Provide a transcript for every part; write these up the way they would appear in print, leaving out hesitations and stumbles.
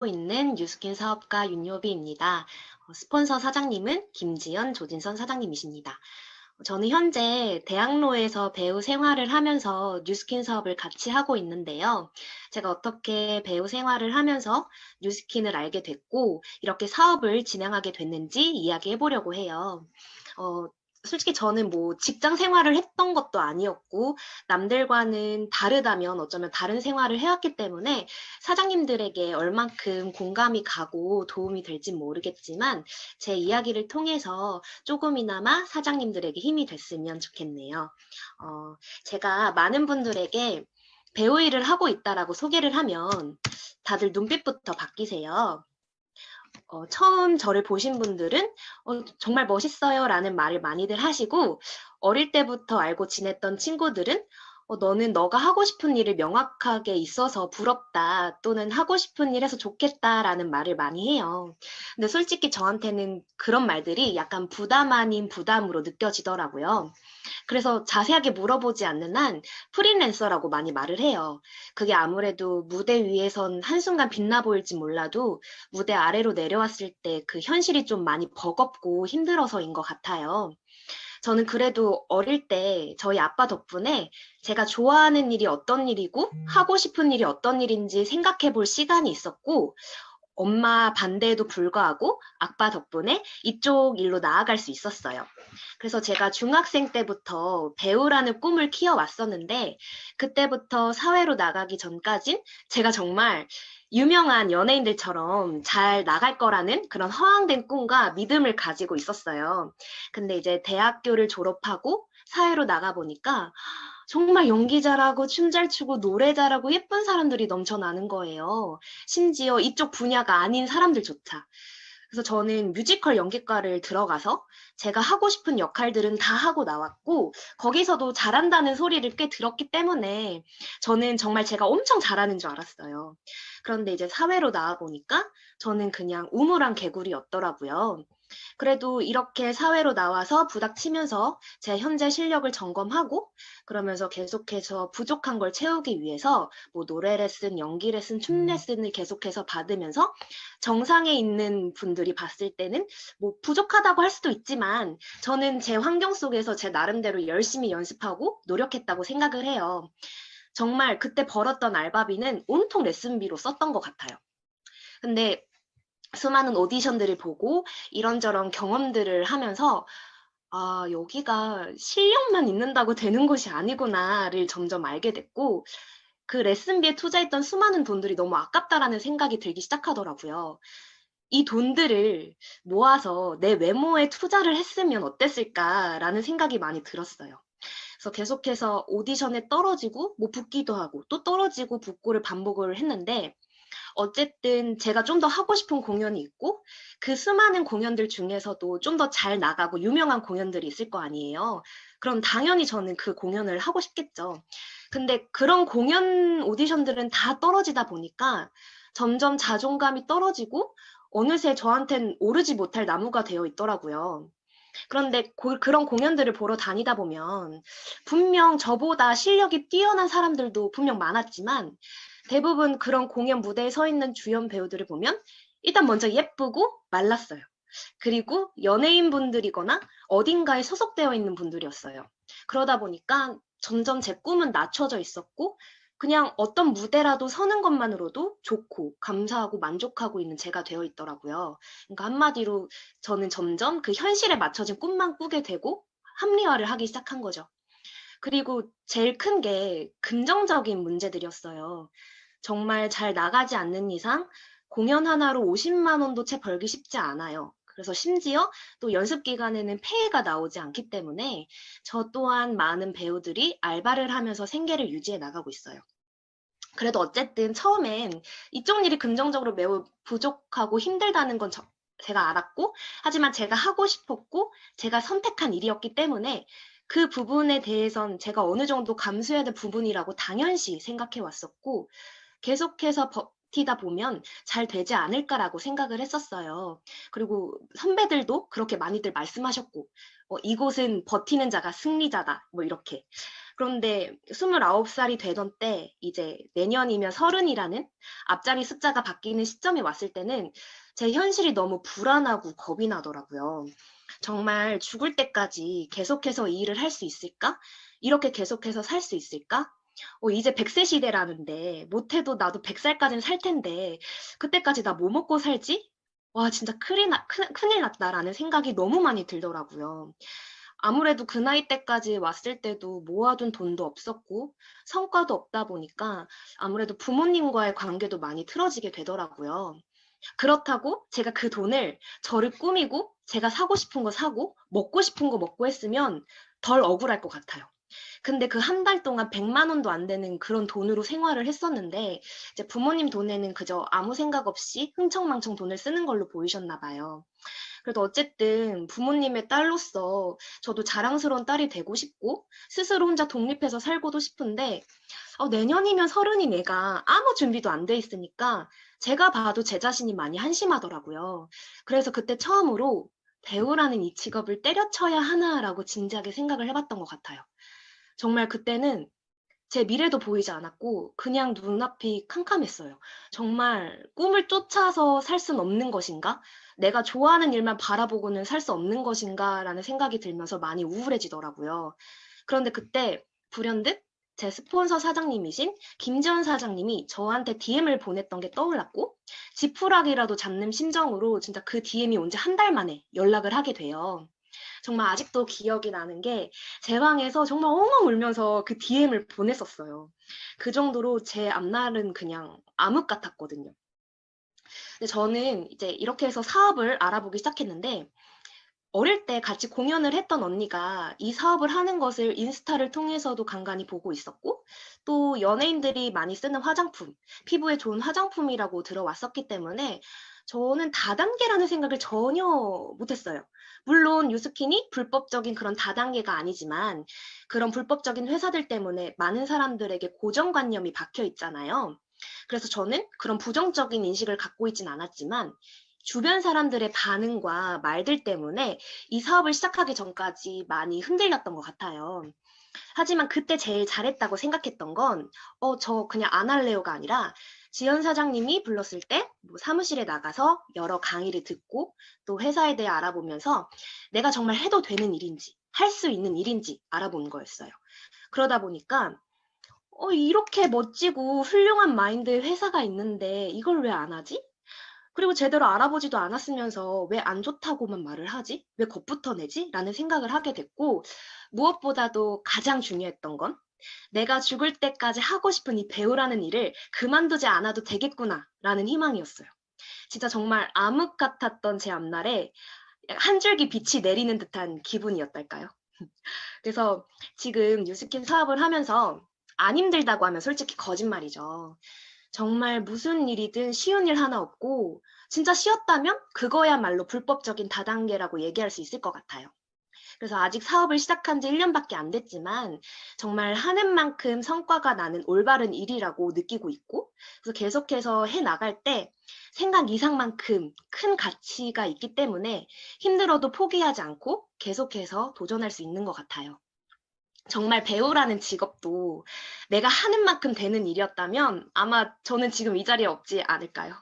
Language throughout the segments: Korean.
있는 뉴스킨 사업가 윤요비입니다. 스폰서 사장님은 김지연, 조진선 사장님이십니다. 저는 현재 대학로에서 배우 생활을 하면서 뉴스킨 사업을 같이 하고 있는데요. 제가 어떻게 배우 생활을 하면서 뉴스킨을 알게 됐고, 이렇게 사업을 진행하게 됐는지 이야기해 보려고 해요. 어, 솔직히 저는 뭐 직장 생활을 했던 것도 아니었고, 남들과는 다르다면 어쩌면 다른 생활을 해왔기 때문에 사장님들에게 얼만큼 공감이 가고 도움이 될진 모르겠지만, 제 이야기를 통해서 조금이나마 사장님들에게 힘이 됐으면 좋겠네요. 제가 많은 분들에게 배우 일을 하고 있다라고 소개를 하면 다들 눈빛부터 바뀌세요. 처음 저를 보신 분들은 정말 멋있어요라는 말을 많이들 하시고, 어릴 때부터 알고 지냈던 친구들은 너는 너가 하고 싶은 일을 명확하게 있어서 부럽다 또는 하고 싶은 일 해서 좋겠다라는 말을 많이 해요. 근데 솔직히 저한테는 그런 말들이 약간 부담 아닌 부담으로 느껴지더라고요. 그래서 자세하게 물어보지 않는 한 프리랜서라고 많이 말을 해요. 그게 아무래도 무대 위에선 한순간 빛나 보일지 몰라도 무대 아래로 내려왔을 때 그 현실이 좀 많이 버겁고 힘들어서인 것 같아요. 저는 그래도 어릴 때 저희 아빠 덕분에 제가 좋아하는 일이 어떤 일이고 하고 싶은 일이 어떤 일인지 생각해 볼 시간이 있었고, 엄마 반대에도 불구하고 아빠 덕분에 이쪽 일로 나아갈 수 있었어요. 그래서 제가 중학생 때부터 배우라는 꿈을 키워왔었는데, 그때부터 사회로 나가기 전까진 제가 정말 유명한 연예인들처럼 잘 나갈 거라는 그런 허황된 꿈과 믿음을 가지고 있었어요. 근데 이제 대학교를 졸업하고 사회로 나가보니까 정말 연기 잘하고 춤 잘 추고 노래 잘하고 예쁜 사람들이 넘쳐나는 거예요. 심지어 이쪽 분야가 아닌 사람들조차. 그래서 저는 뮤지컬 연기과를 들어가서 제가 하고 싶은 역할들은 다 하고 나왔고, 거기서도 잘한다는 소리를 꽤 들었기 때문에 저는 정말 제가 엄청 잘하는 줄 알았어요. 그런데 이제 사회로 나와보니까 저는 그냥 우물안 개구리였더라고요. 그래도 이렇게 사회로 나와서 부닥치면서 제 현재 실력을 점검하고, 그러면서 계속해서 부족한 걸 채우기 위해서 뭐 노래 레슨, 연기 레슨, 춤 레슨을 계속해서 받으면서 정상에 있는 분들이 봤을 때는 뭐 부족하다고 할 수도 있지만, 저는 제 환경 속에서 제 나름대로 열심히 연습하고 노력했다고 생각을 해요. 정말 그때 벌었던 알바비는 온통 레슨비로 썼던 것 같아요. 근데 수많은 오디션들을 보고 이런저런 경험들을 하면서 여기가 실력만 있는다고 되는 곳이 아니구나를 점점 알게 됐고, 그 레슨비에 투자했던 수많은 돈들이 너무 아깝다라는 생각이 들기 시작하더라고요. 이 돈들을 모아서 내 외모에 투자를 했으면 어땠을까라는 생각이 많이 들었어요. 그래서 계속해서 오디션에 떨어지고, 뭐 붙기도 하고, 또 떨어지고 붙고를 반복을 했는데, 어쨌든 제가 좀 더 하고 싶은 공연이 있고, 그 수많은 공연들 중에서도 좀 더 잘 나가고 유명한 공연들이 있을 거 아니에요. 그럼 당연히 저는 그 공연을 하고 싶겠죠. 근데 그런 공연 오디션들은 다 떨어지다 보니까 점점 자존감이 떨어지고 어느새 저한텐 오르지 못할 나무가 되어 있더라고요. 그런데 그런 공연들을 보러 다니다 보면 분명 저보다 실력이 뛰어난 사람들도 분명 많았지만, 대부분 그런 공연 무대에 서 있는 주연 배우들을 보면 일단 먼저 예쁘고 말랐어요. 그리고 연예인분들이거나 어딘가에 소속되어 있는 분들이었어요. 그러다 보니까 점점 제 꿈은 낮춰져 있었고, 그냥 어떤 무대라도 서는 것만으로도 좋고 감사하고 만족하고 있는 제가 되어 있더라고요. 그러니까 한마디로 저는 점점 그 현실에 맞춰진 꿈만 꾸게 되고 합리화를 하기 시작한 거죠. 그리고 제일 큰 게 금전적인 문제들이었어요. 정말 잘 나가지 않는 이상 공연 하나로 50만 원도 채 벌기 쉽지 않아요. 그래서 심지어 또 연습 기간에는 폐해가 나오지 않기 때문에 저 또한 많은 배우들이 알바를 하면서 생계를 유지해 나가고 있어요. 그래도 어쨌든 처음엔 이쪽 일이 금전적으로 매우 부족하고 힘들다는 건 제가 알았고, 하지만 제가 하고 싶었고, 제가 선택한 일이었기 때문에 그 부분에 대해선 제가 어느 정도 감수해야 될 부분이라고 당연시 생각해 왔었고, 계속해서 버티다 보면 잘 되지 않을까라고 생각을 했었어요. 그리고 선배들도 그렇게 많이들 말씀하셨고, 이곳은 버티는 자가 승리자다, 뭐 이렇게. 그런데 29살이 되던 때 이제 내년이면 30이라는 앞자리 숫자가 바뀌는 시점이 왔을 때는 제 현실이 너무 불안하고 겁이 나더라고요. 정말 죽을 때까지 계속해서 이 일을 할 수 있을까? 이렇게 계속해서 살 수 있을까? 이제 100세 시대라는데 못해도 나도 100살까지는 살 텐데 그때까지 나 뭐 먹고 살지? 와, 진짜 큰일 났다라는 생각이 너무 많이 들더라고요. 아무래도 그 나이 때까지 왔을 때도 모아둔 돈도 없었고 성과도 없다 보니까 아무래도 부모님과의 관계도 많이 틀어지게 되더라고요. 그렇다고 제가 그 돈을 저를 꾸미고 제가 사고 싶은 거 사고 먹고 싶은 거 먹고 했으면 덜 억울할 것 같아요. 근데 그 한 달 동안 100만 원도 안 되는 그런 돈으로 생활을 했었는데 이제 부모님 돈에는 그저 아무 생각 없이 흥청망청 돈을 쓰는 걸로 보이셨나 봐요. 그래도 어쨌든 부모님의 딸로서 저도 자랑스러운 딸이 되고 싶고 스스로 혼자 독립해서 살고도 싶은데 내년이면 30이 내가 아무 준비도 안 돼 있으니까 제가 봐도 제 자신이 많이 한심하더라고요. 그래서 그때 처음으로 배우라는 이 직업을 때려쳐야 하나라고 진지하게 생각을 해봤던 것 같아요. 정말 그때는 제 미래도 보이지 않았고 그냥 눈앞이 캄캄했어요. 정말 꿈을 쫓아서 살 순 없는 것인가? 내가 좋아하는 일만 바라보고는 살 수 없는 것인가라는 생각이 들면서 많이 우울해지더라고요. 그런데 그때 불현듯 제 스폰서 사장님이신 김지원 사장님이 저한테 DM을 보냈던 게 떠올랐고 지푸라기라도 잡는 심정으로 진짜 그 DM이 온 지 한 달 만에 연락을 하게 돼요. 정말 아직도 기억이 나는 게 제 방에서 정말 엉엉 울면서 그 DM을 보냈었어요. 그 정도로 제 앞날은 그냥 암흑 같았거든요. 근데 저는 이제 이렇게 해서 사업을 알아보기 시작했는데 어릴 때 같이 공연을 했던 언니가 이 사업을 하는 것을 인스타를 통해서도 간간히 보고 있었고 또 연예인들이 많이 쓰는 화장품, 피부에 좋은 화장품이라고 들어왔었기 때문에 저는 다단계라는 생각을 전혀 못했어요. 물론 유스킨이 불법적인 그런 다단계가 아니지만 그런 불법적인 회사들 때문에 많은 사람들에게 고정관념이 박혀 있잖아요. 그래서 저는 그런 부정적인 인식을 갖고 있진 않았지만 주변 사람들의 반응과 말들 때문에 이 사업을 시작하기 전까지 많이 흔들렸던 것 같아요. 하지만 그때 제일 잘했다고 생각했던 건, 저 그냥 안 할래요가 아니라, 지연 사장님이 불렀을 때 사무실에 나가서 여러 강의를 듣고 또 회사에 대해 알아보면서 내가 정말 해도 되는 일인지, 할 수 있는 일인지 알아본 거였어요. 그러다 보니까, 이렇게 멋지고 훌륭한 마인드의 회사가 있는데 이걸 왜 안 하지? 그리고 제대로 알아보지도 않았으면서 '왜 안 좋다고만 말을 하지? 왜 겁부터 내지?' 라는 생각을 하게 됐고 무엇보다도 가장 중요했던 건 '내가 죽을 때까지 하고 싶은 이 배우라는 일을 그만두지 않아도 되겠구나.'라는 희망이었어요. 진짜 정말 암흑 같았던 제 앞날에 한 줄기 빛이 내리는 듯한 기분이었달까요? 그래서 지금 뉴스킨 사업을 하면서 안 힘들다고 하면 솔직히 거짓말이죠. 정말 무슨 일이든 쉬운 일 하나 없고 진짜 쉬었다면 그거야말로 불법적인 다단계라고 얘기할 수 있을 것 같아요. 그래서 아직 사업을 시작한 지 1년밖에 안 됐지만 정말 하는 만큼 성과가 나는 올바른 일이라고 느끼고 있고 그래서 계속해서 해 나갈 때 생각 이상만큼 큰 가치가 있기 때문에 힘들어도 포기하지 않고 계속해서 도전할 수 있는 것 같아요. 정말 배우라는 직업도 내가 하는 만큼 되는 일이었다면 아마 저는 지금 이 자리에 없지 않을까요?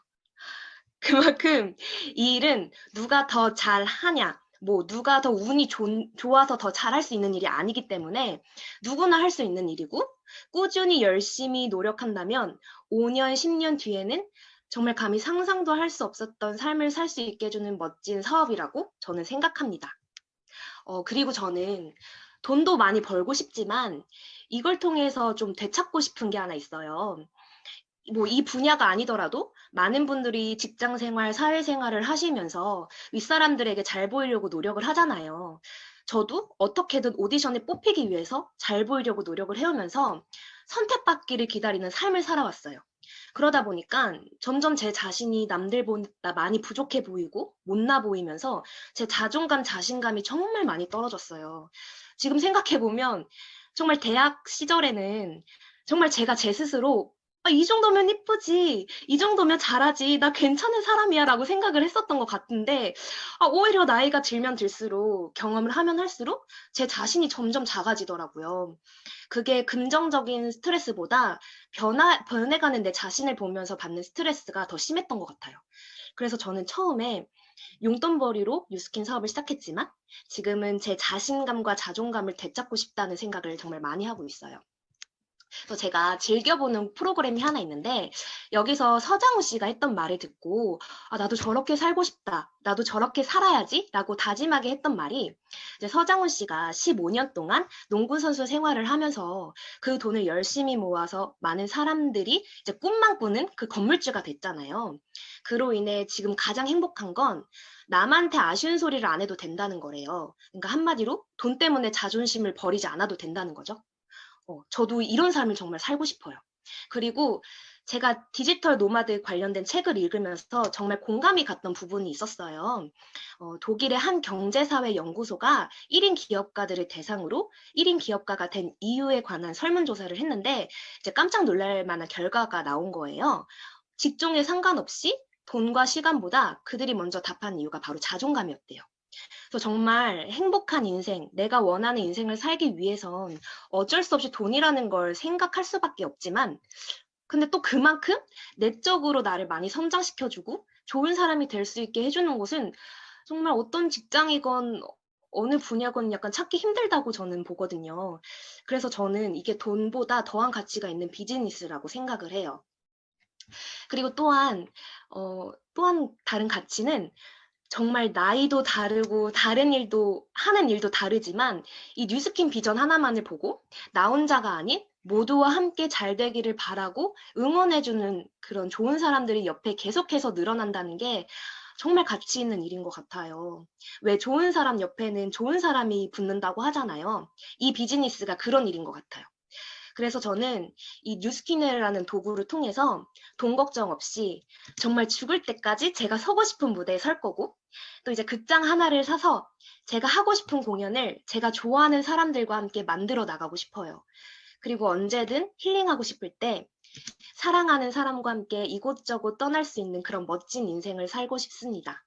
그만큼 이 일은 누가 더 잘하냐, 누가 더 운이 좋아서 더 잘할 수 있는 일이 아니기 때문에 누구나 할 수 있는 일이고 꾸준히 열심히 노력한다면 5년, 10년 뒤에는 정말 감히 상상도 할 수 없었던 삶을 살 수 있게 해주는 멋진 사업이라고 저는 생각합니다. 그리고 저는 돈도 많이 벌고 싶지만 이걸 통해서 좀 되찾고 싶은 게 하나 있어요. 이 분야가 아니더라도 많은 분들이 직장 생활, 사회 생활을 하시면서 윗사람들에게 잘 보이려고 노력을 하잖아요. 저도 어떻게든 오디션에 뽑히기 위해서 잘 보이려고 노력을 해오면서 선택받기를 기다리는 삶을 살아왔어요. 그러다 보니까 점점 제 자신이 남들보다 많이 부족해 보이고 못나 보이면서 제 자존감, 자신감이 정말 많이 떨어졌어요. 지금 생각해 보면 정말 대학 시절에는 정말 제가 제 스스로 '아 이 정도면 이쁘지. 이 정도면 잘하지. 나 괜찮은 사람이야.'라고 생각을 했었던 것 같은데 오히려 나이가 들면 들수록 경험을 하면 할수록 제 자신이 점점 작아지더라고요. 그게 긍정적인 스트레스보다 변해가는 내 자신을 보면서 받는 스트레스가 더 심했던 것 같아요. 그래서 저는 처음에 용돈벌이로 뉴스킨 사업을 시작했지만 지금은 제 자신감과 자존감을 되찾고 싶다는 생각을 정말 많이 하고 있어요. 그래서 제가 즐겨보는 프로그램이 하나 있는데 여기서 서장훈 씨가 했던 말을 듣고 '아 나도 저렇게 살고 싶다. 나도 저렇게 살아야지.'라고 다짐하게 했던 말이 이제 서장훈 씨가 15년 동안 농구 선수 생활을 하면서 그 돈을 열심히 모아서 많은 사람들이 이제 꿈만 꾸는 그 건물주가 됐잖아요. 그로 인해 지금 가장 행복한 건 남한테 아쉬운 소리를 안 해도 된다는 거래요. 그러니까 한마디로 돈 때문에 자존심을 버리지 않아도 된다는 거죠. 저도 이런 삶을 정말 살고 싶어요. 그리고 제가 디지털 노마드 관련된 책을 읽으면서 정말 공감이 갔던 부분이 있었어요. 독일의 한 경제사회 연구소가 1인 기업가들을 대상으로 1인 기업가가 된 이유에 관한 설문조사를 했는데 이제 깜짝 놀랄 만한 결과가 나온 거예요. 직종에 상관없이 돈과 시간보다 그들이 먼저 답한 이유가 바로 자존감이었대요. 그래서 정말 행복한 인생, 내가 원하는 인생을 살기 위해선 어쩔 수 없이 돈이라는 걸 생각할 수밖에 없지만 근데 또 그만큼 내적으로 나를 많이 성장시켜 주고 좋은 사람이 될 수 있게 해 주는 곳은 정말 어떤 직장이건 어느 분야건 약간 찾기 힘들다고 저는 보거든요. 그래서 저는 이게 돈보다 더한 가치가 있는 비즈니스라고 생각을 해요. 그리고 또한 다른 가치는 정말 나이도 다르고 다른 일도 하는 일도 다르지만 이 뉴스킨 비전 하나만을 보고 나 혼자가 아닌 모두와 함께 잘 되기를 바라고 응원해 주는 그런 좋은 사람들이 옆에 계속해서 늘어난다는 게 정말 가치 있는 일인 것 같아요. 왜 좋은 사람 옆에는 좋은 사람이 붙는다고 하잖아요. 이 비즈니스가 그런 일인 것 같아요. 그래서 저는 이 뉴스킨이라는 도구를 통해서 돈 걱정 없이 정말 죽을 때까지 제가 서고 싶은 무대에 설 거고 또 이제 극장 하나를 사서 제가 하고 싶은 공연을 제가 좋아하는 사람들과 함께 만들어 나가고 싶어요. 그리고 언제든 힐링하고 싶을 때 사랑하는 사람과 함께 이곳저곳 떠날 수 있는 그런 멋진 인생을 살고 싶습니다.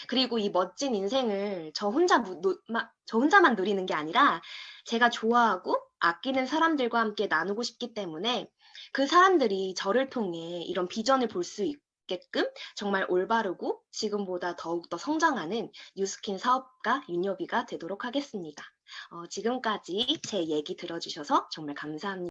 그리고 이 멋진 인생을 저 혼자만 누리는 게 아니라 제가 좋아하고 아끼는 사람들과 함께 나누고 싶기 때문에 그 사람들이 저를 통해 이런 비전을 볼 수 있게끔 정말 올바르고 지금보다 더욱더 성장하는 뉴스킨 사업가 윤여비가 되도록 하겠습니다. 지금까지 제 얘기 들어주셔서 정말 감사합니다.